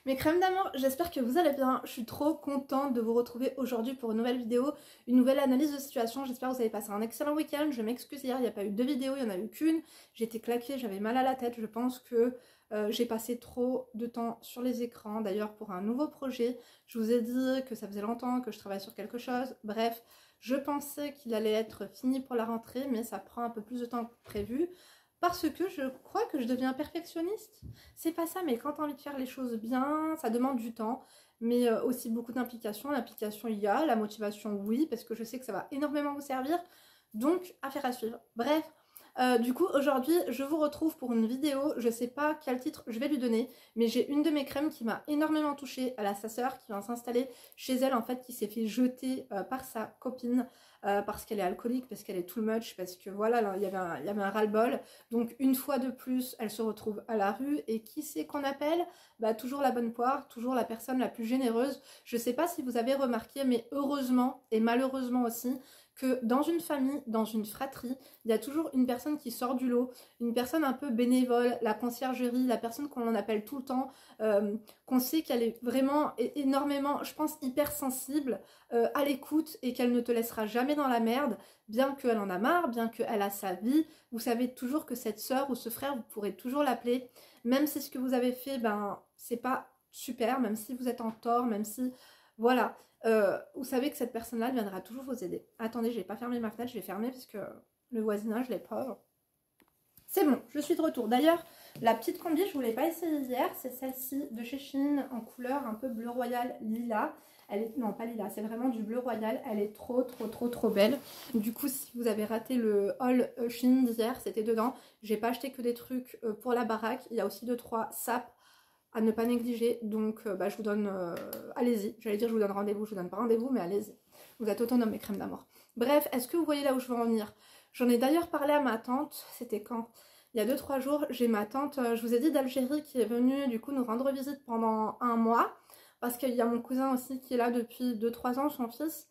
Mes crèmes d'amour, j'espère que vous allez bien. Je suis trop contente de vous retrouver aujourd'hui pour une nouvelle vidéo, une nouvelle analyse de situation. J'espère que vous avez passé un excellent week-end. Je m'excuse, hier il n'y a pas eu 2 vidéos, il n'y en a eu qu'une. J'étais claquée, j'avais mal à la tête. Je pense que j'ai passé trop de temps sur les écrans. D'ailleurs, pour un nouveau projet, je vous ai dit que ça faisait longtemps que je travaillais sur quelque chose. Bref, je pensais qu'il allait être fini pour la rentrée, mais ça prend un peu plus de temps que prévu. Parce que je crois que je deviens perfectionniste. C'est pas ça, mais quand tu as envie de faire les choses bien, ça demande du temps, mais aussi beaucoup d'implication. L'implication, il y a, la motivation, oui, parce que je sais que ça va énormément vous servir. Donc, affaire à suivre. Bref, du coup, aujourd'hui, je vous retrouve pour une vidéo. Je sais pas quel titre je vais lui donner, mais j'ai une de mes crèmes qui m'a énormément touchée. Elle a sa sœur qui vient s'installer chez elle, en fait, qui s'est fait jeter par sa copine. Parce qu'elle est alcoolique, parce qu'elle est too much, parce que voilà, là, il y avait un ras-le-bol. Donc une fois de plus, elle se retrouve à la rue. Et qui c'est qu'on appelle? Bah toujours la bonne poire, toujours la personne la plus généreuse. Je sais pas si vous avez remarqué, mais heureusement et malheureusement aussi, que dans une famille, dans une fratrie, il y a toujours une personne qui sort du lot, une personne un peu bénévole, la conciergerie, la personne qu'on en appelle tout le temps, qu'on sait qu'elle est vraiment énormément, je pense, hypersensible, à l'écoute et qu'elle ne te laissera jamais dans la merde, bien qu'elle en a marre, bien qu'elle a sa vie. Vous savez toujours que cette sœur ou ce frère, vous pourrez toujours l'appeler, même si ce que vous avez fait, ben, c'est pas super, même si vous êtes en tort, même si, voilà, vous savez que cette personne-là viendra toujours vous aider. Attendez, je vais pas fermer ma fenêtre, je vais fermer parce que le voisinage, les pauvres. C'est bon, je suis de retour. D'ailleurs, la petite combi, je ne vous l'ai pas essayée hier, c'est celle-ci de chez Shein en couleur un peu bleu royal lilas. Elle est, non, pas lilas, c'est vraiment du bleu royal. Elle est trop belle. Du coup, si vous avez raté le haul Shein d'hier, c'était dedans. J'ai pas acheté que des trucs pour la baraque. Il y a aussi 2-3 sapes à ne pas négliger. Donc, bah, je vous donne... allez-y. J'allais dire je vous donne rendez-vous. Je vous donne pas rendez-vous, mais allez-y. Vous êtes autonome, mes crèmes d'amour. Bref, est-ce que vous voyez là où je veux en venir? J'en ai d'ailleurs parlé à ma tante. C'était quand? Il y a 2-3 jours, j'ai ma tante, je vous ai dit, d'Algérie, qui est venue du coup nous rendre visite pendant un mois. Parce qu'il y a mon cousin aussi qui est là depuis 2-3 ans, son fils.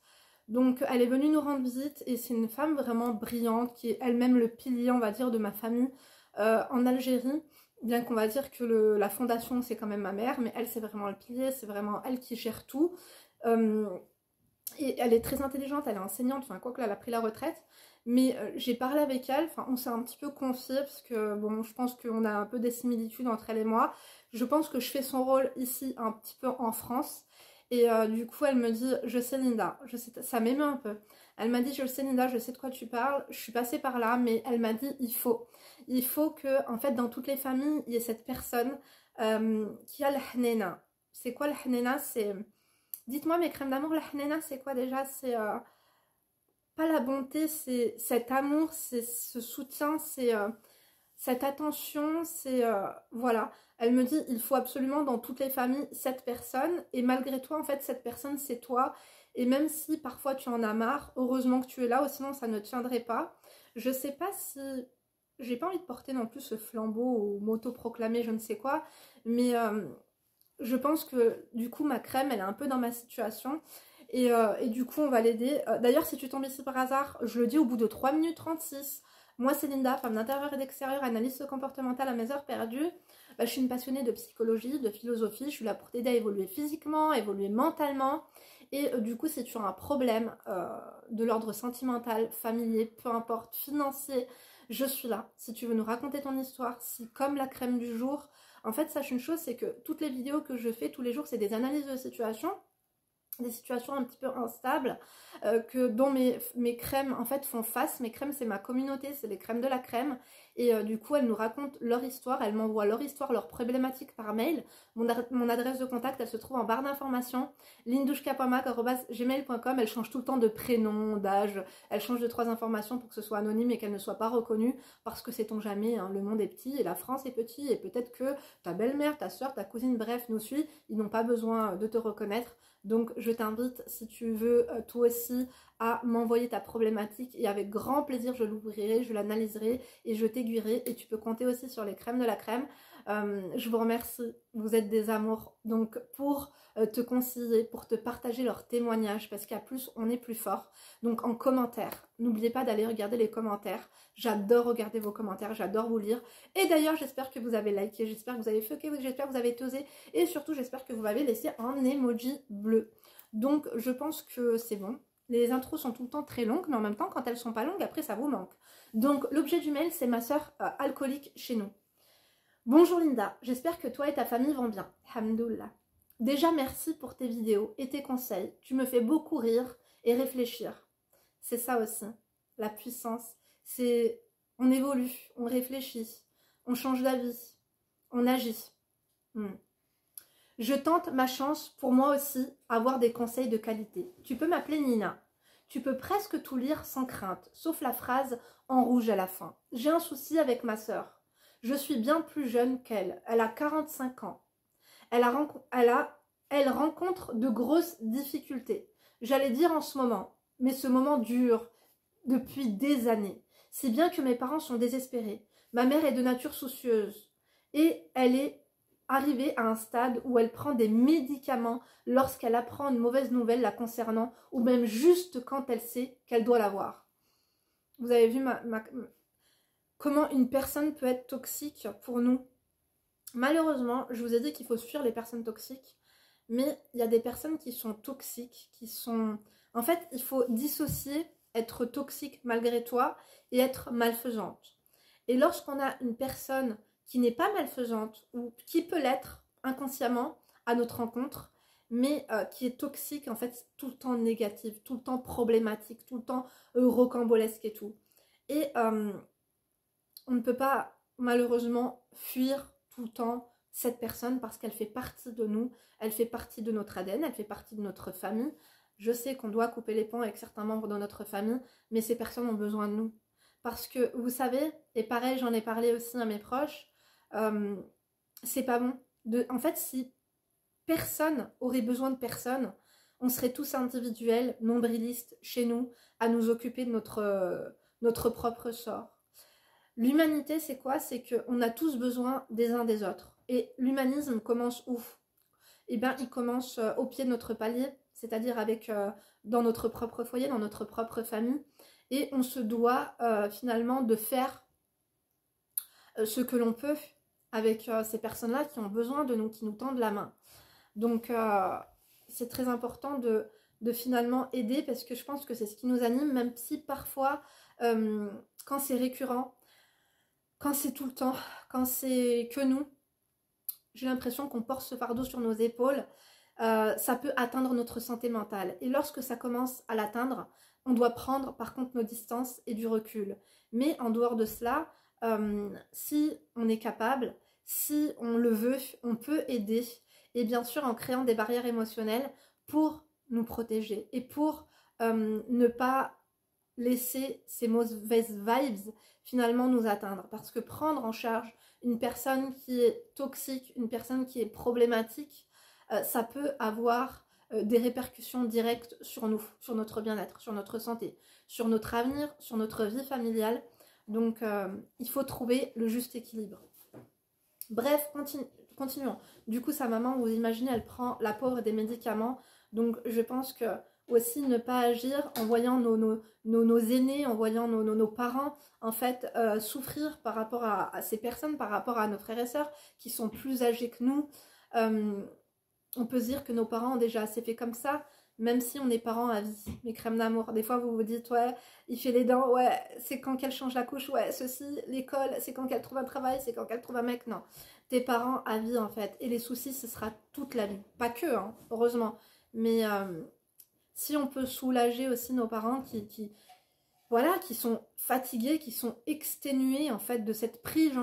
Donc elle est venue nous rendre visite et c'est une femme vraiment brillante qui est elle-même le pilier, on va dire, de ma famille en Algérie. Bien qu'on va dire que la fondation c'est quand même ma mère, mais elle c'est vraiment le pilier, c'est vraiment elle qui gère tout. Et elle est très intelligente, elle est enseignante, enfin quoi que là elle a pris la retraite. Mais j'ai parlé avec elle, enfin on s'est un petit peu confié parce que bon je pense qu'on a un peu des similitudes entre elle et moi. Je pense que je fais son rôle ici un petit peu en France. Et du coup elle me dit, je sais Linda, je sais, ça m'émeut un peu. Elle m'a dit, je sais Linda, je sais de quoi tu parles, je suis passée par là, mais elle m'a dit, il faut que en fait dans toutes les familles il y ait cette personne qui a le hnena. C'est quoi le hnena? C'est... Dites-moi mes crèmes d'amour, la hnena c'est quoi déjà? C'est... pas la bonté, c'est cet amour, c'est ce soutien, c'est cette attention, c'est... voilà. Elle me dit, il faut absolument dans toutes les familles cette personne, et malgré toi, en fait, cette personne, c'est toi. Et même si parfois tu en as marre, heureusement que tu es là, ou sinon ça ne tiendrait pas. Je sais pas si... J'ai pas envie de porter non plus ce flambeau ou m'auto-proclamer je ne sais quoi, mais je pense que du coup ma crème, elle est un peu dans ma situation. Et du coup on va l'aider. D'ailleurs si tu tombes ici par hasard, je le dis au bout de 3 minutes 36. Moi c'est Linda, femme d'intérieur et d'extérieur, analyste comportementale à mes heures perdues. Bah, je suis une passionnée de psychologie, de philosophie. Je suis là pour t'aider à évoluer physiquement, à évoluer mentalement. Et du coup si tu as un problème de l'ordre sentimental, familier, peu importe, financier, je suis là. Si tu veux nous raconter ton histoire, si comme la crème du jour... En fait sache une chose, c'est que toutes les vidéos que je fais tous les jours c'est des analyses de situation, des situations un petit peu instables dont mes crèmes en fait font face. Mes crèmes c'est ma communauté, c'est les crèmes de la crème et du coup elles nous racontent leur histoire, elles m'envoient leur histoire, leurs problématiques par mail. Mon adresse de contact elle se trouve en barre d'informations, lindouchkapamak@gmail.com. Elle change tout le temps de prénom, d'âge, elle change de 3 informations pour que ce soit anonyme et qu'elle ne soit pas reconnue parce que sait-on jamais, hein, le monde est petit et la France est petit et peut-être que ta belle-mère, ta soeur, ta cousine, bref nous suit, ils n'ont pas besoin de te reconnaître. Donc je t'invite, si tu veux toi aussi, à m'envoyer ta problématique et avec grand plaisir je l'ouvrirai, je l'analyserai et je t'aiguillerai. Et tu peux compter aussi sur les crèmes de la crème. Je vous remercie, vous êtes des amours. Donc pour te conseiller, pour te partager leurs témoignages, parce qu'à plus, on est plus fort. Donc en commentaire, n'oubliez pas d'aller regarder les commentaires. J'adore regarder vos commentaires, j'adore vous lire. Et d'ailleurs, j'espère que vous avez liké, j'espère que vous avez fucké, j'espère que vous avez tosé. Et surtout, j'espère que vous m'avez laissé un emoji bleu. Donc je pense que c'est bon. Les intros sont tout le temps très longues, mais en même temps, quand elles sont pas longues, après ça vous manque. Donc l'objet du mail, c'est ma soeur alcoolique chez nous. Bonjour Linda, j'espère que toi et ta famille vont bien. Hamdoullah. Déjà merci pour tes vidéos et tes conseils. Tu me fais beaucoup rire et réfléchir. C'est ça aussi, la puissance. C'est on évolue, on réfléchit, on change d'avis, on agit. Je tente ma chance pour moi aussi avoir des conseils de qualité. Tu peux m'appeler Nina. Tu peux presque tout lire sans crainte, sauf la phrase en rouge à la fin. J'ai un souci avec ma sœur. Je suis bien plus jeune qu'elle. Elle a 45 ans. Elle rencontre de grosses difficultés. J'allais dire en ce moment, mais ce moment dure depuis des années. Si bien que mes parents sont désespérés. Ma mère est de nature soucieuse et elle est arrivée à un stade où elle prend des médicaments lorsqu'elle apprend une mauvaise nouvelle la concernant ou même juste quand elle sait qu'elle doit l'avoir. Vous avez vu comment une personne peut être toxique pour nous. Malheureusement, je vous ai dit qu'il faut fuir les personnes toxiques, mais il y a des personnes qui sont toxiques, qui sont... En fait, il faut dissocier être toxique malgré toi et être malfaisante. Et lorsqu'on a une personne qui n'est pas malfaisante ou qui peut l'être inconsciemment à notre rencontre, mais qui est toxique, en fait, tout le temps négative, tout le temps problématique, tout le temps rocambolesque et tout. Et on ne peut pas malheureusement fuir tout le temps cette personne parce qu'elle fait partie de nous, elle fait partie de notre ADN, elle fait partie de notre famille. Je sais qu'on doit couper les ponts avec certains membres de notre famille, mais ces personnes ont besoin de nous. Parce que vous savez, et pareil j'en ai parlé aussi à mes proches, c'est pas bon. En fait, si personne aurait besoin de personne, on serait tous individuels, nombrilistes chez nous, à nous occuper de notre propre sort. L'humanité, c'est quoi? C'est qu'on a tous besoin des uns des autres. Et l'humanisme commence où? Eh bien, il commence au pied de notre palier, c'est-à-dire dans notre propre foyer, dans notre propre famille. Et on se doit finalement de faire ce que l'on peut avec ces personnes-là qui ont besoin de nous, qui nous tendent la main. Donc, c'est très important de finalement aider parce que je pense que c'est ce qui nous anime, même si parfois, quand c'est récurrent, quand c'est tout le temps, quand c'est que nous, j'ai l'impression qu'on porte ce fardeau sur nos épaules, ça peut atteindre notre santé mentale. Et lorsque ça commence à l'atteindre, on doit prendre par contre nos distances et du recul. Mais en dehors de cela, si on est capable, si on le veut, on peut aider. Et bien sûr en créant des barrières émotionnelles pour nous protéger et pour ne pas laisser ces mauvaises vibes finalement nous atteindre. Parce que prendre en charge une personne qui est toxique, une personne qui est problématique, ça peut avoir des répercussions directes sur nous, sur notre bien-être, sur notre santé, sur notre avenir, sur notre vie familiale. Donc il faut trouver le juste équilibre. Bref, continuons. Du coup, sa maman, vous imaginez, elle prend la pauvre des médicaments. Donc je pense que aussi ne pas agir en voyant nos aînés, en voyant nos parents en fait souffrir par rapport à ces personnes, par rapport à nos frères et sœurs qui sont plus âgés que nous. On peut se dire que nos parents ont déjà assez fait comme ça, même si on est parents à vie, mes crèmes d'amour. Des fois vous vous dites ouais, il fait les dents, ouais, c'est quand qu'elle change la couche, ouais, ceci, l'école, c'est quand qu'elle trouve un travail, c'est quand qu'elle trouve un mec, non. Tes parents à vie en fait, et les soucis ce sera toute la vie. Pas que, hein, heureusement, mais si on peut soulager aussi nos parents voilà, qui sont fatigués, qui sont exténués en fait de cette prise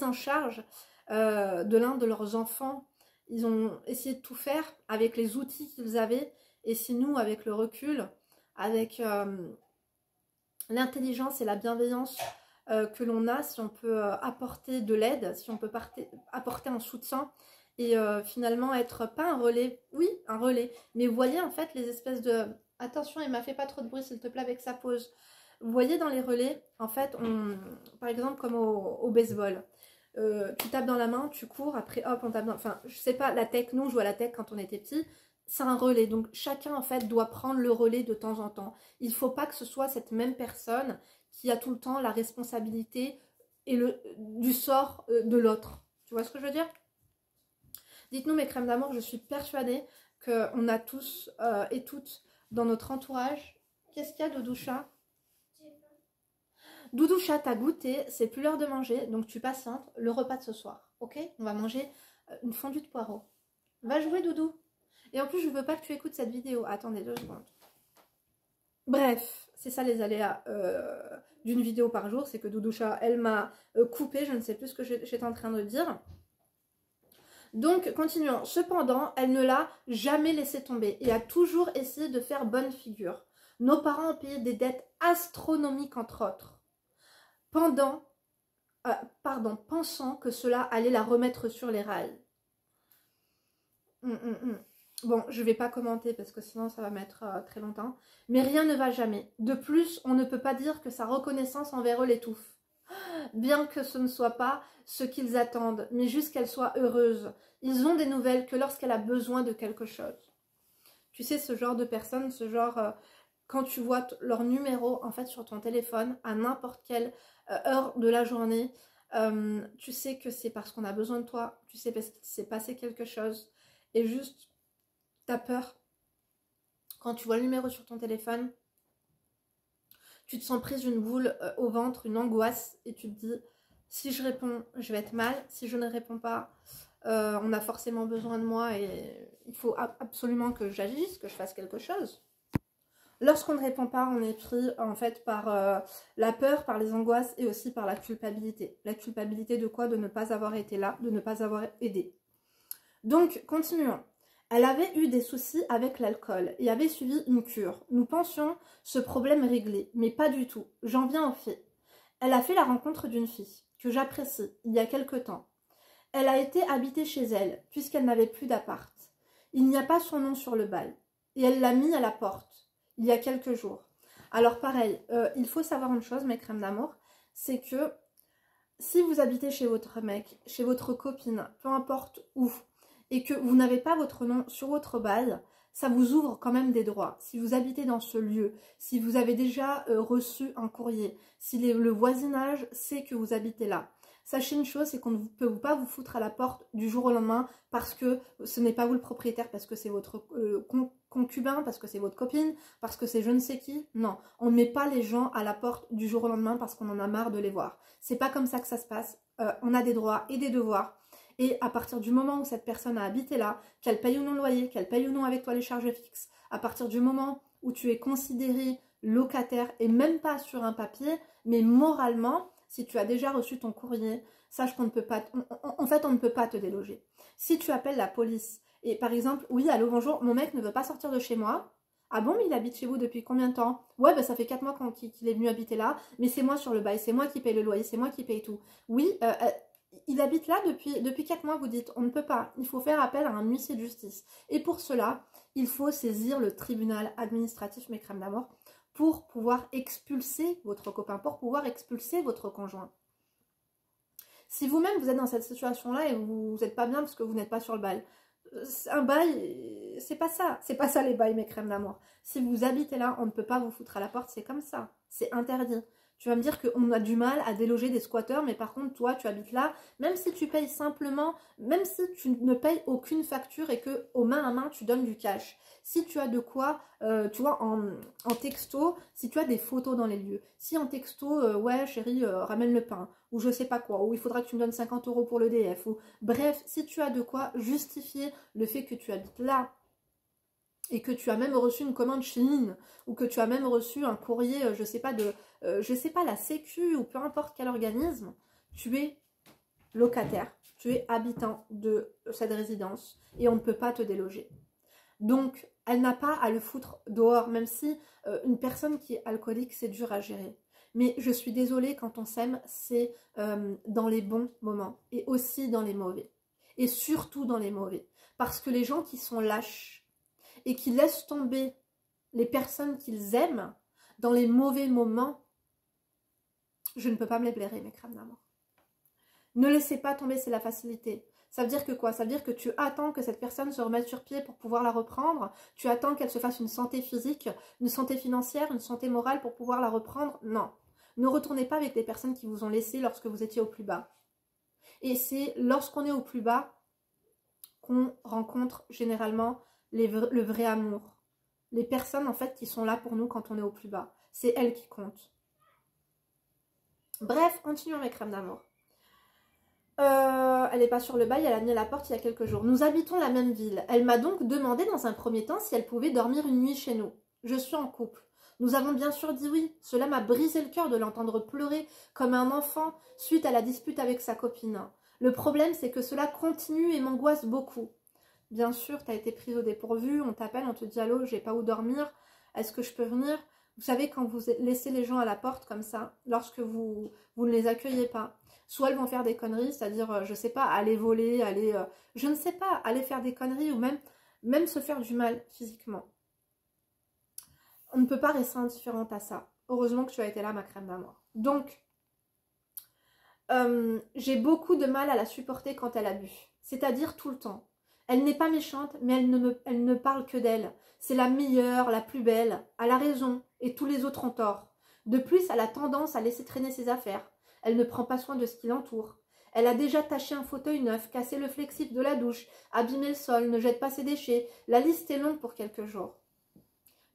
en charge de l'un de leurs enfants. Ils ont essayé de tout faire avec les outils qu'ils avaient, et si nous, avec le recul, avec l'intelligence et la bienveillance que l'on a, si on peut apporter de l'aide, si on peut apporter un soutien, et finalement être pas un relais, oui, un relais, mais vous voyez en fait les espèces de... Attention, il m'a fait pas trop de bruit s'il te plaît avec sa pause. Vous voyez dans les relais, en fait, par exemple comme au baseball, tu tapes dans la main, tu cours, après hop on tape dans... Enfin je sais pas, la tech, nous on jouait à la tech quand on était petit, c'est un relais, donc chacun en fait doit prendre le relais de temps en temps. Il faut pas que ce soit cette même personne qui a tout le temps la responsabilité et du sort de l'autre. Tu vois ce que je veux dire? Dites-nous mes crèmes d'amour, je suis persuadée qu'on a tous et toutes dans notre entourage. Qu'est-ce qu'il y a Doudoucha? Doudoucha, t'as goûté, c'est plus l'heure de manger, donc tu patientes le repas de ce soir, ok? On va manger une fondue de poireaux. Va jouer Doudou. Et en plus, je veux pas que tu écoutes cette vidéo. Attendez 2 secondes. Bref, c'est ça les aléas d'une vidéo par jour, c'est que Doudoucha, elle m'a coupé, je ne sais plus ce que j'étais en train de dire. Donc, continuons. Cependant, elle ne l'a jamais laissé tomber et a toujours essayé de faire bonne figure. Nos parents ont payé des dettes astronomiques, entre autres, pensant que cela allait la remettre sur les rails. Bon, je ne vais pas commenter parce que sinon ça va mettre très longtemps. Mais rien ne va jamais. De plus, on ne peut pas dire que sa reconnaissance envers eux l'étouffe. Bien que ce ne soit pas ce qu'ils attendent, mais juste qu'elle soit heureuse. Ils ont des nouvelles que lorsqu'elle a besoin de quelque chose. Tu sais, ce genre de personnes, ce genre... quand tu vois leur numéro en fait sur ton téléphone à n'importe quelle heure de la journée, tu sais que c'est parce qu'on a besoin de toi, tu sais parce qu'il s'est passé quelque chose et juste t'as peur. Quand tu vois le numéro sur ton téléphone, tu te sens prise une boule au ventre, une angoisse et tu te dis si je réponds je vais être mal, si je ne réponds pas on a forcément besoin de moi et il faut absolument que j'agisse, que je fasse quelque chose. Lorsqu'on ne répond pas, on est pris en fait par la peur, par les angoisses et aussi par la culpabilité. La culpabilité de quoi? De ne pas avoir été là, de ne pas avoir aidé. Donc, continuons. Elle avait eu des soucis avec l'alcool et avait suivi une cure. Nous pensions ce problème réglé, mais pas du tout. J'en viens aux faits. Elle a fait la rencontre d'une fille que j'apprécie il y a quelque temps. Elle a été habitée chez elle, puisqu'elle n'avait plus d'appart. Il n'y a pas son nom sur le bail. Et elle l'a mis à la porte, il y a quelques jours. Alors pareil, il faut savoir une chose, mes crèmes d'amour, c'est que si vous habitez chez votre mec, chez votre copine, peu importe où, et que vous n'avez pas votre nom sur votre bail, ça vous ouvre quand même des droits. Si vous habitez dans ce lieu, si vous avez déjà reçu un courrier, si le voisinage sait que vous habitez là, sachez une chose, c'est qu'on ne peut pas vous foutre à la porte du jour au lendemain parce que ce n'est pas vous le propriétaire, parce que c'est votre concubin, parce que c'est votre copine, parce que c'est je ne sais qui. Non, on ne met pas les gens à la porte du jour au lendemain parce qu'on en a marre de les voir. C'est pas comme ça que ça se passe. On a des droits et des devoirs. Et à partir du moment où cette personne a habité là, qu'elle paye ou non le loyer, qu'elle paye ou non avec toi les charges fixes, à partir du moment où tu es considéré locataire et même pas sur un papier, mais moralement, si tu as déjà reçu ton courrier, sache qu'on ne peut pas, en fait on ne peut pas te déloger. Si tu appelles la police et par exemple, oui allô bonjour, mon mec ne veut pas sortir de chez moi. Ah bon, mais il habite chez vous depuis combien de temps? Ouais, bah ça fait 4 mois qu'il est venu habiter là, mais c'est moi sur le bail, c'est moi qui paye le loyer, c'est moi qui paye tout. Oui, il habite là depuis 4 mois, vous dites. On ne peut pas. Il faut faire appel à un huissier de justice. Et pour cela, il faut saisir le tribunal administratif, mes crèmes d'amour, pour pouvoir expulser votre copain, pour pouvoir expulser votre conjoint. Si vous-même, vous êtes dans cette situation-là et vous n'êtes pas bien parce que vous n'êtes pas sur le bail, un bail, c'est pas ça. C'est pas ça les bails, mes crèmes d'amour. Si vous habitez là, on ne peut pas vous foutre à la porte, c'est comme ça. C'est interdit. Tu vas me dire qu'on a du mal à déloger des squatteurs, mais par contre, toi, tu habites là, même si tu payes simplement, même si tu ne payes aucune facture et que aux mains à main, tu donnes du cash. Si tu as de quoi, tu vois, en texto, si tu as des photos dans les lieux, si en texto, ouais chérie, ramène le pain, ou je sais pas quoi, ou il faudra que tu me donnes 50 € pour l'EDF, ou bref, si tu as de quoi justifier le fait que tu habites là, et que tu as même reçu une commande Shein, ou que tu as même reçu un courrier, je sais pas, la Sécu, ou peu importe quel organisme, tu es locataire, tu es habitant de cette résidence, et on ne peut pas te déloger. Donc, elle n'a pas à le foutre dehors, même si une personne qui est alcoolique, c'est dur à gérer. Mais je suis désolée, quand on s'aime, c'est dans les bons moments, et aussi dans les mauvais. Et surtout dans les mauvais. Parce que les gens qui sont lâches, et qui laissent tomber les personnes qu'ils aiment dans les mauvais moments, je ne peux pas me les blairer, mes crèmes d'amour. Ne laissez pas tomber, c'est la facilité. Ça veut dire que quoi? Ça veut dire que tu attends que cette personne se remette sur pied pour pouvoir la reprendre. Tu attends qu'elle se fasse une santé physique, une santé financière, une santé morale pour pouvoir la reprendre. Non. Ne retournez pas avec des personnes qui vous ont laissé lorsque vous étiez au plus bas. Et c'est lorsqu'on est au plus bas qu'on rencontre généralement le vrai amour. Les personnes en fait qui sont là pour nous quand on est au plus bas. C'est elles qui comptent. Bref, continuons avec Crème d'amour. Elle n'est pas sur le bail, elle a mis à la porte il y a quelques jours. Nous habitons la même ville. Elle m'a donc demandé dans un premier temps si elle pouvait dormir une nuit chez nous. Je suis en couple. Nous avons bien sûr dit oui. Cela m'a brisé le cœur de l'entendre pleurer comme un enfant suite à la dispute avec sa copine. Le problème, c'est que cela continue et m'angoisse beaucoup. Bien sûr, tu as été prise au dépourvu, on t'appelle, on te dit « Allô, j'ai pas où dormir, est-ce que je peux venir ?» Vous savez, quand vous laissez les gens à la porte comme ça, lorsque vous ne les accueillez pas, soit elles vont faire des conneries, c'est-à-dire, je sais pas, aller voler, aller, je ne sais pas, aller faire des conneries ou même se faire du mal physiquement. On ne peut pas rester indifférente à ça. Heureusement que tu as été là, ma crème d'amour. Donc, j'ai beaucoup de mal à la supporter quand elle a bu. C'est-à-dire tout le temps. Elle n'est pas méchante, mais elle ne parle que d'elle. C'est la meilleure, la plus belle. Elle a raison, et tous les autres ont tort. De plus, elle a tendance à laisser traîner ses affaires. Elle ne prend pas soin de ce qui l'entoure. Elle a déjà taché un fauteuil neuf, cassé le flexif de la douche, abîmé le sol, ne jette pas ses déchets. La liste est longue pour quelques jours.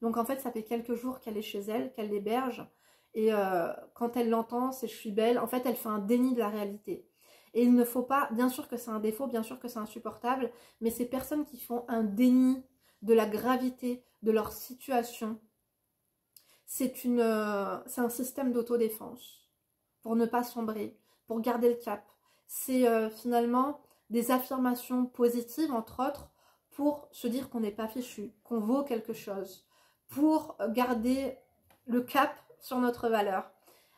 Donc en fait, ça fait quelques jours qu'elle est chez elle, qu'elle l'héberge. Et quand elle l'entend, c'est « je suis belle », en fait, elle fait un déni de la réalité. Et il ne faut pas, bien sûr que c'est un défaut, bien sûr que c'est insupportable, mais ces personnes qui font un déni de la gravité de leur situation, c'est un système d'autodéfense pour ne pas sombrer, pour garder le cap. C'est finalement des affirmations positives, entre autres, pour se dire qu'on n'est pas fichu, qu'on vaut quelque chose, pour garder le cap sur notre valeur.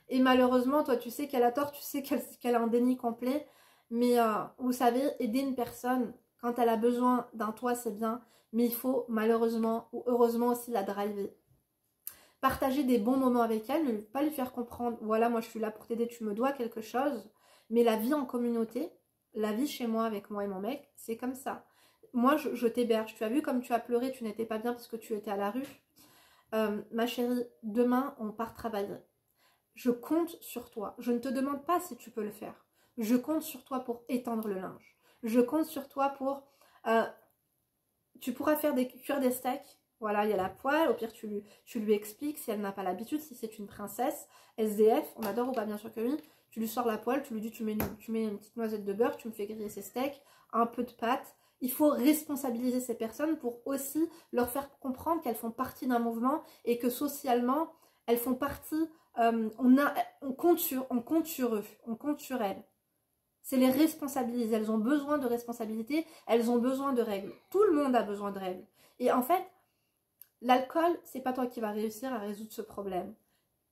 Et malheureusement, toi, tu sais qu'elle a tort, tu sais qu'elle a un déni complet. Mais vous savez, aider une personne, quand elle a besoin d'un toit, c'est bien. Mais il faut malheureusement ou heureusement aussi la driver. Partager des bons moments avec elle, ne pas lui faire comprendre, voilà, moi je suis là pour t'aider, tu me dois quelque chose. Mais la vie en communauté, la vie chez moi avec moi et mon mec, c'est comme ça. Moi, je t'héberge. Tu as vu comme tu as pleuré, tu n'étais pas bien parce que tu étais à la rue. Ma chérie, demain, on part travailler. Je compte sur toi. Je ne te demande pas si tu peux le faire. Je compte sur toi pour étendre le linge. Je compte sur toi pour... tu pourras cuire des steaks. Voilà, il y a la poêle. Au pire, tu lui expliques si elle n'a pas l'habitude. Si c'est une princesse, SDF, on adore ou pas, bien sûr que oui. Tu lui sors la poêle, tu lui dis tu mets une petite noisette de beurre, tu me fais griller ses steaks, un peu de pâte. Il faut responsabiliser ces personnes pour aussi leur faire comprendre qu'elles font partie d'un mouvement et que socialement, elles font partie... on compte sur eux, on compte sur elles. C'est les responsabiliser, elles ont besoin de responsabilité, elles ont besoin de règles. Tout le monde a besoin de règles. Et en fait, l'alcool, c'est pas toi qui vas réussir à résoudre ce problème.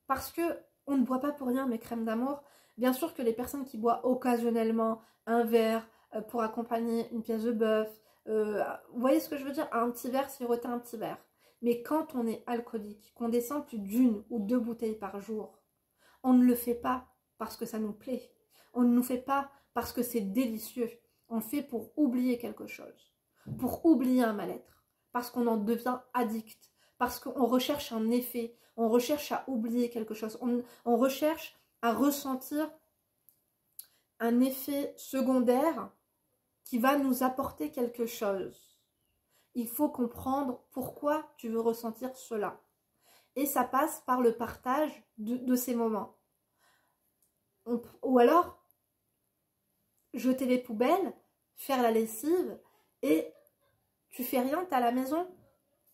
Parce que on ne boit pas pour rien, mes crèmes d'amour. Bien sûr que les personnes qui boivent occasionnellement un verre pour accompagner une pièce de bœuf, vous voyez ce que je veux dire? Un petit verre, siroter un petit verre. Mais quand on est alcoolique, qu'on descend plus d'1 ou 2 bouteilles par jour, on ne le fait pas parce que ça nous plaît. On ne le fait pas parce que c'est délicieux. On le fait pour oublier quelque chose, pour oublier un mal-être, parce qu'on en devient addict, parce qu'on recherche un effet, on recherche à oublier quelque chose, on recherche à ressentir un effet secondaire qui va nous apporter quelque chose. Il faut comprendre pourquoi tu veux ressentir cela. Et ça passe par le partage de ces moments. Ou alors, jeter les poubelles, faire la lessive, et tu fais rien, t'es à la maison,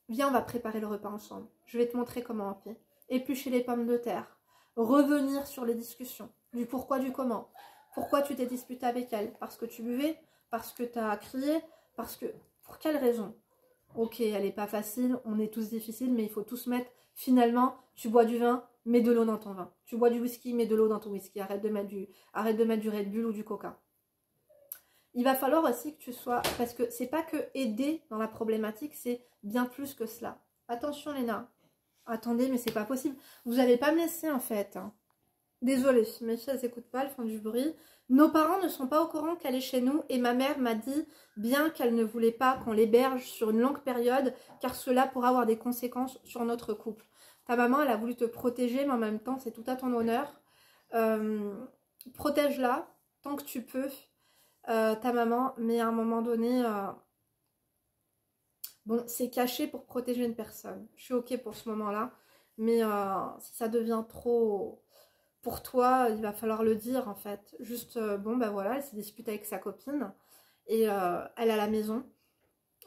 viens, on va préparer le repas ensemble. Je vais te montrer comment on fait. Éplucher les pommes de terre, revenir sur les discussions, du pourquoi, du comment. Pourquoi tu t'es disputé avec elle? Parce que tu buvais? Parce que tu as crié? Parce que... Pour quelle raison? Ok, elle n'est pas facile, on est tous difficiles, mais il faut tous mettre... Finalement, tu bois du vin, mets de l'eau dans ton vin. Tu bois du whisky, mets de l'eau dans ton whisky. Arrête de mettre du Red Bull ou du Coca. Il va falloir aussi que tu sois... Parce que c'est pas que aider dans la problématique, c'est bien plus que cela. Attention, Léna. Attendez, mais c'est pas possible. Vous n'allez pas me laisser, en fait. Désolée, mes filles, elles n'écoutent pas, elles font du bruit. Nos parents ne sont pas au courant qu'elle est chez nous et ma mère m'a dit bien qu'elle ne voulait pas qu'on l'héberge sur une longue période car cela pourra avoir des conséquences sur notre couple. Ta maman, elle a voulu te protéger, mais en même temps, c'est tout à ton honneur. Protège-la tant que tu peux, ta maman, mais à un moment donné, bon, c'est caché pour protéger une personne. Je suis ok pour ce moment-là, mais si ça devient trop pour toi, il va falloir le dire en fait. Juste, bon, bah voilà, elle s'est disputée avec sa copine et elle est à la maison.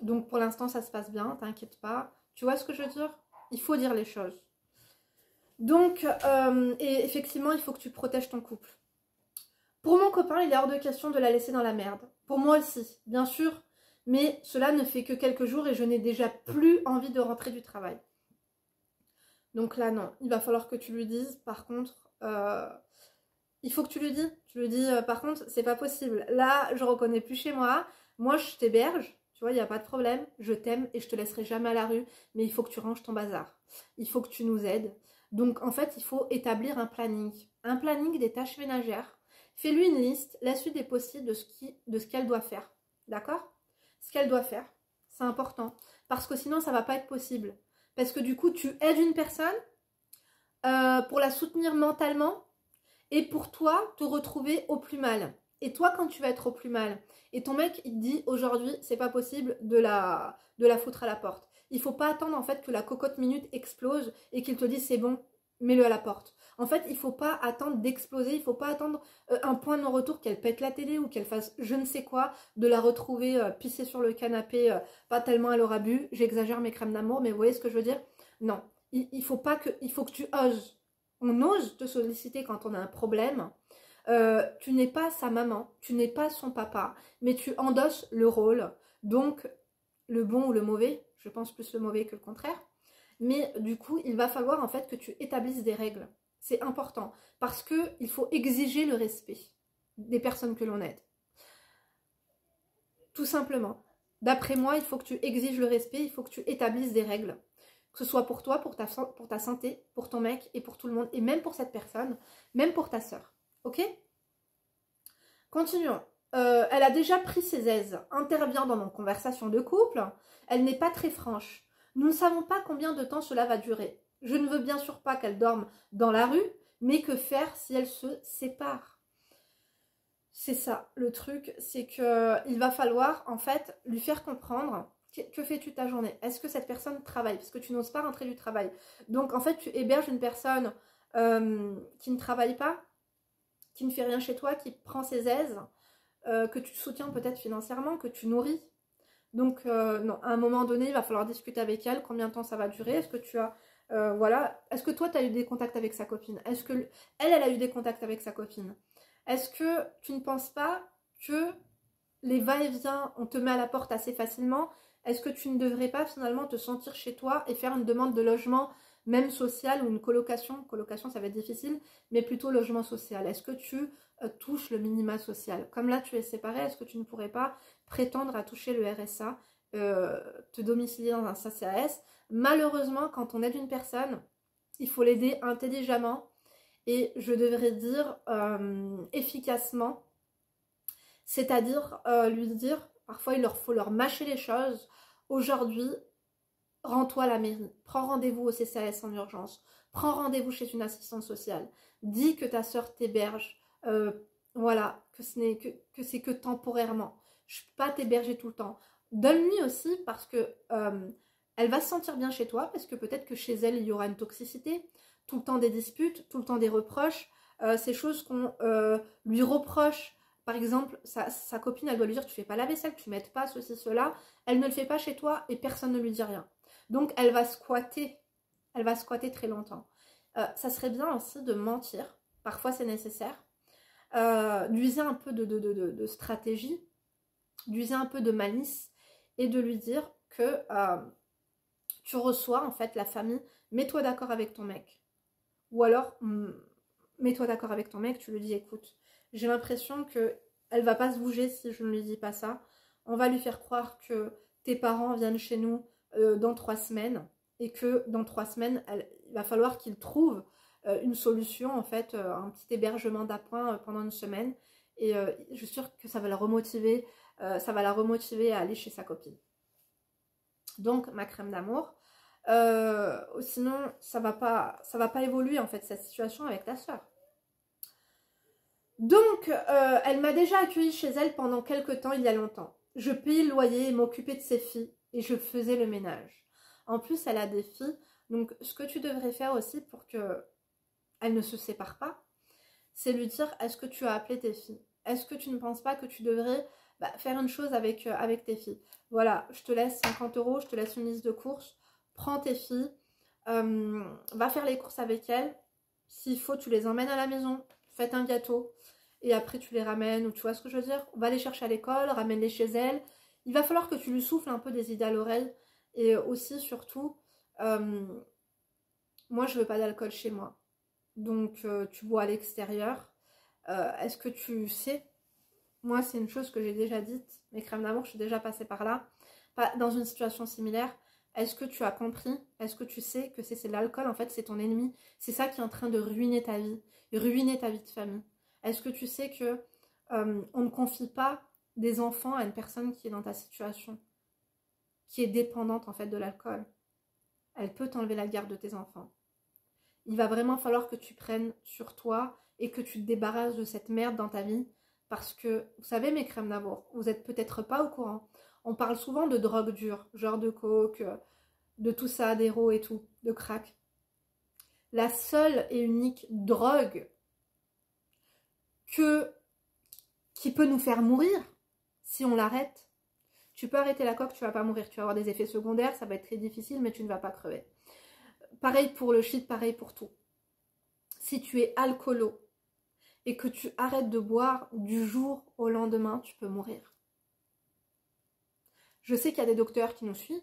Donc pour l'instant, ça se passe bien, t'inquiète pas. Tu vois ce que je veux dire? Il faut dire les choses. Donc, et effectivement, il faut que tu protèges ton couple. Pour mon copain, il est hors de question de la laisser dans la merde. Pour moi aussi, bien sûr, mais cela ne fait que quelques jours et je n'ai déjà plus envie de rentrer du travail. Donc là, non, il va falloir que tu lui dises, par contre, il faut que tu lui dis. Tu lui dis, par contre, c'est pas possible. Là, je reconnais plus chez moi. Moi, je t'héberge. Tu vois, il n'y a pas de problème. Je t'aime et je te laisserai jamais à la rue. Mais il faut que tu ranges ton bazar. Il faut que tu nous aides. Donc, en fait, il faut établir un planning. Un planning des tâches ménagères. Fais-lui une liste. Laisse-lui des post-it de ce qu'elle doit faire. D'accord? Ce qu'elle doit faire. C'est important. Parce que sinon, ça va pas être possible. Parce que du coup, tu aides une personne pour la soutenir mentalement et pour toi, te retrouver au plus mal. Et toi, quand tu vas être au plus mal, et ton mec, il te dit aujourd'hui, c'est pas possible de la foutre à la porte. Il faut pas attendre en fait que la cocotte minute explose et qu'il te dise c'est bon, mets-le à la porte. En fait, il faut pas attendre d'exploser, il faut pas attendre un point de non-retour, qu'elle pète la télé ou qu'elle fasse je ne sais quoi, de la retrouver pissée sur le canapé, pas tellement elle aura bu, j'exagère mes crèmes d'amour, mais vous voyez ce que je veux dire? Non, il faut que tu oses. On ose te solliciter quand on a un problème. Tu n'es pas sa maman, tu n'es pas son papa, mais tu endosses le rôle. Donc, le bon ou le mauvais, je pense plus le mauvais que le contraire. Mais du coup, il va falloir en fait que tu établisses des règles. C'est important parce qu'il faut exiger le respect des personnes que l'on aide. Tout simplement. D'après moi, il faut que tu exiges le respect, il faut que tu établisses des règles. Que ce soit pour toi, pour ta santé, pour ton mec et pour tout le monde. Et même pour cette personne, même pour ta soeur. Ok? Continuons. Elle a déjà pris ses aises, intervient dans nos conversations de couple. Elle n'est pas très franche. Nous ne savons pas combien de temps cela va durer. Je ne veux bien sûr pas qu'elle dorme dans la rue, mais que faire si elle se sépare? C'est ça, le truc, c'est qu'il va falloir en fait lui faire comprendre que fais-tu ta journée? Est-ce que cette personne travaille? Parce que tu n'oses pas rentrer du travail. Donc en fait, tu héberges une personne qui ne travaille pas, qui ne fait rien chez toi, qui prend ses aises, que tu soutiens peut-être financièrement, que tu nourris. Donc non, à un moment donné, il va falloir discuter avec elle, combien de temps ça va durer, est-ce que tu as... voilà, est-ce que toi, tu as eu des contacts avec sa copine? Est-ce que elle a eu des contacts avec sa copine? Est-ce que tu ne penses pas que les va-et-vient, on te met à la porte assez facilement? Est-ce que tu ne devrais pas finalement te sentir chez toi et faire une demande de logement, même social, ou une colocation? Colocation, ça va être difficile, mais plutôt logement social. Est-ce que tu touches le minima social? Comme là, tu es séparée, est-ce que tu ne pourrais pas prétendre à toucher le RSA, te domicilier dans un CCAS? Malheureusement, quand on aide une personne, il faut l'aider intelligemment et je devrais dire efficacement, c'est-à-dire lui dire, parfois il faut leur mâcher les choses. Aujourd'hui, rends-toi à la mairie, prends rendez-vous au CCAS en urgence, prends rendez-vous chez une assistante sociale, dis que ta soeur t'héberge, voilà, que c'est que temporairement, je ne peux pas t'héberger tout le temps. Donne-lui aussi parce que elle va se sentir bien chez toi, parce que peut-être que chez elle il y aura une toxicité, tout le temps des disputes, tout le temps des reproches, ces choses qu'on lui reproche. Par exemple, sa copine, elle doit lui dire tu fais pas la vaisselle, tu m'aides pas, ceci, cela. Elle ne le fait pas chez toi et personne ne lui dit rien. Donc elle va squatter très longtemps. Ça serait bien aussi de mentir, parfois c'est nécessaire, d'user un peu de stratégie, d'user un peu de malice et de lui dire que tu reçois en fait la famille, mets-toi d'accord avec ton mec. Ou alors, mets-toi d'accord avec ton mec, tu lui dis écoute, j'ai l'impression qu'elle va pas se bouger si je ne lui dis pas ça. On va lui faire croire que tes parents viennent chez nous dans 3 semaines et que dans 3 semaines, il va falloir qu'ils trouvent une solution, en fait, un petit hébergement d'appoint pendant une semaine et je suis sûre que ça va la remotiver à aller chez sa copine. Donc ma crème d'amour. Sinon ça va pas évoluer en fait cette situation avec ta soeur. Donc elle m'a déjà accueillie chez elle pendant quelques temps il y a longtemps. Je payais le loyer et m'occupais de ses filles et je faisais le ménage. En plus elle a des filles, donc ce que tu devrais faire aussi pour que elle ne se sépare pas, c'est lui dire, est-ce que tu as appelé tes filles? Est-ce que tu ne penses pas que tu devrais faire une chose avec tes filles? Voilà, je te laisse 50 €, je te laisse une liste de courses, prends tes filles, va faire les courses avec elles. S'il faut, tu les emmènes à la maison, faites un gâteau, et après tu les ramènes, ou tu vois ce que je veux dire? Va les chercher à l'école, ramène-les chez elles. Il va falloir que tu lui souffles un peu des idées à l'oreille, et aussi, surtout, moi je veux pas d'alcool chez moi. Donc tu bois à l'extérieur. Est-ce que tu sais, moi c'est une chose que j'ai déjà dite, mes crèmes d'amour, je suis déjà passée par là, dans une situation similaire. Est-ce que tu as compris? Est-ce que tu sais que c'est l'alcool, en fait c'est ton ennemi? C'est ça qui est en train de ruiner ta vie de famille. Est-ce que tu sais que on ne confie pas des enfants à une personne qui est dans ta situation, qui est dépendante en fait de l'alcool? Elle peut t'enlever la garde de tes enfants. Il va vraiment falloir que tu prennes sur toi et que tu te débarrasses de cette merde dans ta vie. Parce que, vous savez mes crèmes d'amour, vous n'êtes peut-être pas au courant. On parle souvent de drogue dure, genre de coke, de tout ça, d'héro et tout, de crack. La seule et unique drogue qui peut nous faire mourir, si on l'arrête, tu peux arrêter la coke, tu vas pas mourir. Tu vas avoir des effets secondaires, ça va être très difficile, mais tu ne vas pas crever. Pareil pour le shit, pareil pour tout. Si tu es alcoolo et que tu arrêtes de boire du jour au lendemain, tu peux mourir. Je sais qu'il y a des docteurs qui nous suivent,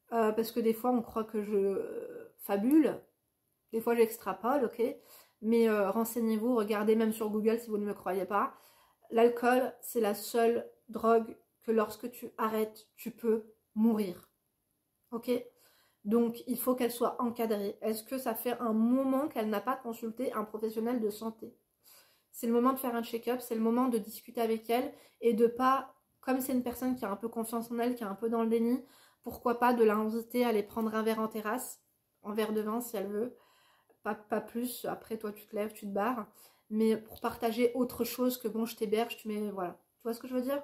parce que des fois on croit que je fabule, des fois j'extrapole, ok, mais renseignez-vous, regardez même sur Google si vous ne me croyez pas. L'alcool, c'est la seule drogue que lorsque tu arrêtes, tu peux mourir, ok? Donc, il faut qu'elle soit encadrée. Est-ce que ça fait un moment qu'elle n'a pas consulté un professionnel de santé? C'est le moment de faire un check-up, c'est le moment de discuter avec elle et de pas, comme c'est une personne qui a un peu confiance en elle, qui est un peu dans le déni, pourquoi pas de l'inviter à aller prendre un verre en terrasse, un verre de vin si elle veut, pas plus, après toi tu te lèves, tu te barres, mais pour partager autre chose que bon je t'héberge, tu mets, voilà. Tu vois ce que je veux dire?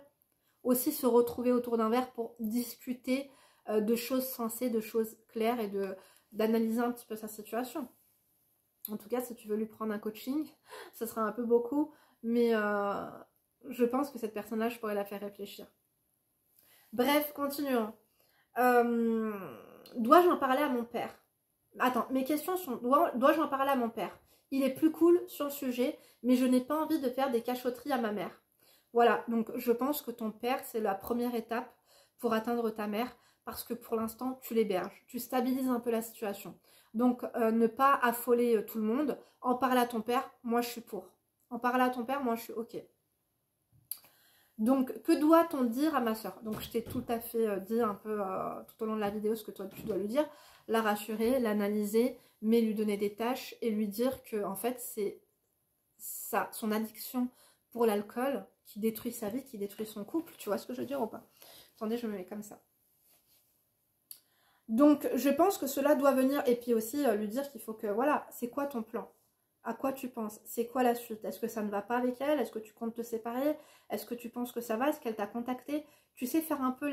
Aussi se retrouver autour d'un verre pour discuter de choses sensées, de choses claires et d'analyser un petit peu sa situation. En tout cas, si tu veux lui prendre un coaching, ce sera un peu beaucoup, mais je pense que cette personne-là, je pourrais la faire réfléchir. Bref, continuons. Dois-je en parler à mon père? Attends, mes questions sont, dois-je en parler à mon père? Il est plus cool sur le sujet, mais je n'ai pas envie de faire des cachotteries à ma mère. Voilà, donc je pense que ton père, c'est la première étape pour atteindre ta mère, parce que pour l'instant, tu l'héberges, tu stabilises un peu la situation. Donc, ne pas affoler tout le monde. En parler à ton père, moi je suis pour. En parler à ton père, moi je suis ok. Donc, que doit-on dire à ma soeur? Donc, je t'ai tout à fait dit un peu tout au long de la vidéo ce que toi tu dois lui dire. La rassurer, l'analyser, mais lui donner des tâches et lui dire que en fait, c'est son addiction pour l'alcool qui détruit sa vie, qui détruit son couple. Tu vois ce que je veux dire ou pas? Attendez, je me mets comme ça. Donc, je pense que cela doit venir, et puis aussi lui dire qu'il faut que, voilà, c'est quoi ton plan? À quoi tu penses? C'est quoi la suite? Est-ce que ça ne va pas avec elle? Est-ce que tu comptes te séparer? Est-ce que tu penses que ça va? Est-ce qu'elle t'a contacté? Tu sais faire un peu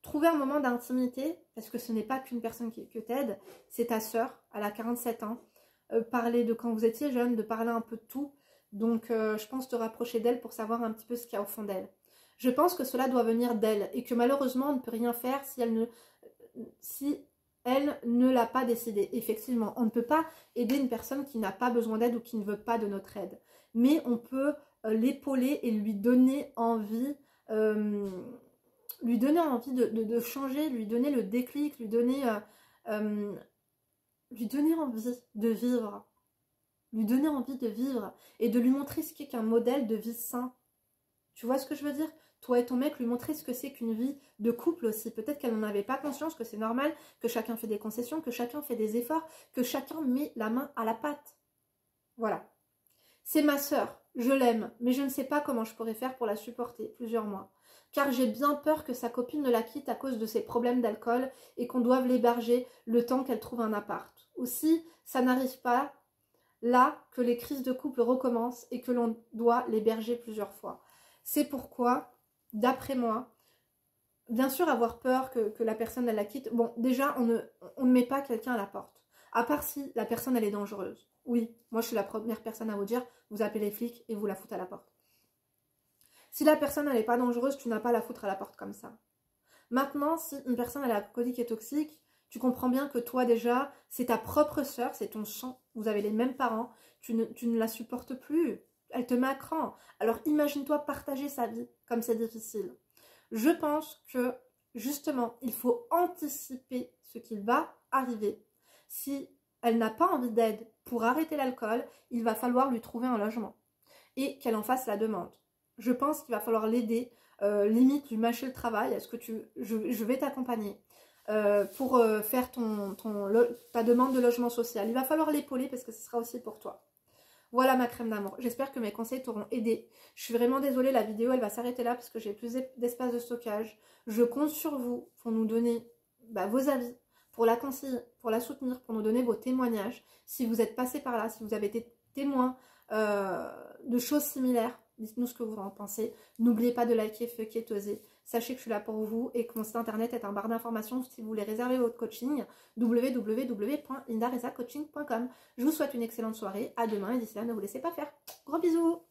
trouver un moment d'intimité, parce que ce n'est pas qu'une personne que t'aide, c'est ta sœur, elle a 47 ans. Parler de quand vous étiez jeune, de parler un peu de tout. Donc, je pense te rapprocher d'elle pour savoir un petit peu ce qu'il y a au fond d'elle. Je pense que cela doit venir d'elle et que malheureusement, on ne peut rien faire si elle ne l'a pas décidé. Effectivement, on ne peut pas aider une personne qui n'a pas besoin d'aide ou qui ne veut pas de notre aide. Mais on peut l'épauler et lui donner envie, de changer, lui donner le déclic, lui donner envie de vivre. Lui donner envie de vivre et de lui montrer ce qu'est qu'un modèle de vie sain. Tu vois ce que je veux dire? Toi et ton mec, lui montrer ce que c'est qu'une vie de couple aussi. Peut-être qu'elle n'en avait pas conscience, que c'est normal, que chacun fait des concessions, que chacun fait des efforts, que chacun met la main à la pâte. Voilà. C'est ma sœur, je l'aime, mais je ne sais pas comment je pourrais faire pour la supporter plusieurs mois. Car j'ai bien peur que sa copine ne la quitte à cause de ses problèmes d'alcool et qu'on doive l'héberger le temps qu'elle trouve un appart. Aussi, ça n'arrive pas là que les crises de couple recommencent et que l'on doit l'héberger plusieurs fois. C'est pourquoi, d'après moi, bien sûr avoir peur que la personne elle la quitte. Bon, déjà, on ne met pas quelqu'un à la porte. À part si la personne elle est dangereuse. Oui, moi je suis la première personne à vous dire, vous appelez les flics et vous la foutez à la porte. Si la personne elle n'est pas dangereuse, tu n'as pas à la foutre à la porte comme ça. Maintenant, si une personne elle est alcoolique et toxique, tu comprends bien que toi déjà, c'est ta propre sœur, c'est ton sang, vous avez les mêmes parents, tu ne la supportes plus, elle te met à cran. Alors imagine-toi partager sa vie comme c'est difficile. Je pense que justement, il faut anticiper ce qui va arriver. Si elle n'a pas envie d'aide pour arrêter l'alcool, il va falloir lui trouver un logement et qu'elle en fasse la demande. Je pense qu'il va falloir l'aider, limite lui mâcher le travail. Est-ce que je vais t'accompagner pour faire ta demande de logement social. Il va falloir l'épauler parce que ce sera aussi pour toi. Voilà ma crème d'amour. J'espère que mes conseils t'auront aidé. Je suis vraiment désolée, la vidéo elle va s'arrêter là parce que j'ai plus d'espace de stockage. Je compte sur vous pour nous donner vos avis, pour la conseiller, pour la soutenir, pour nous donner vos témoignages. Si vous êtes passé par là, si vous avez été témoin de choses similaires, dites-nous ce que vous en pensez. N'oubliez pas de liker, fucker, toser. Sachez que je suis là pour vous et que mon site internet est un bar d'informations si vous voulez réserver votre coaching, www.lindaresacoaching.com. Je vous souhaite une excellente soirée, à demain et d'ici là ne vous laissez pas faire. Gros bisous.